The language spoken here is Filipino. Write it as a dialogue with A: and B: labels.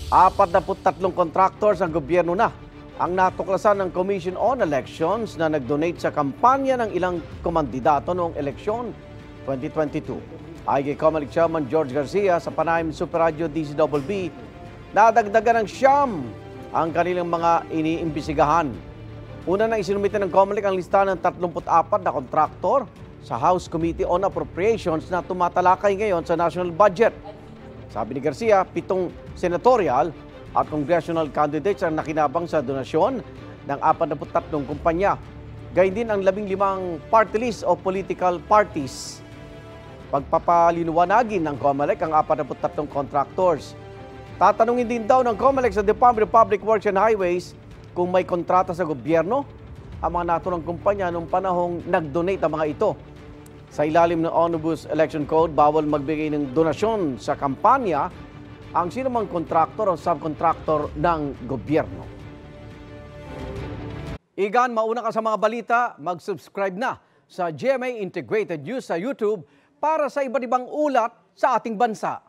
A: 43 contractors ang gobyerno na ang natuklasan ng Commission on Elections na nag-donate sa kampanya ng ilang kumandidato noong eleksyon 2022. Ayon kay Comelec Chairman George Garcia sa Panayam Super Radio DZBB, nadagdagan ng siyam ang kanilang mga iniimbisigahan. Una na isinumite ng Comelec ang listahan ng 34 na kontraktor sa House Committee on Appropriations na tumatalakay ngayon sa national budget. Sabi ni Garcia, 7 senatorial at congressional candidates ang nakinabang sa donasyon ng 43 kumpanya. Gayun din ang 15 party list o political parties. Pagpapaliwanagin ng Comelec ang 43 contractors. Tatanungin din daw ng Comelec sa Department of Public Works and Highways kung may kontrata sa gobyerno ang mga naturang kumpanya noong panahong nag-donate ang mga ito. Sa ilalim ng Omnibus Election Code, bawal magbigay ng donasyon sa kampanya ang sinumang kontraktor o subkontraktor ng gobyerno. Igan, mauna ka sa mga balita, mag-subscribe na sa GMA Integrated News sa YouTube para sa iba't ibang ulat sa ating bansa.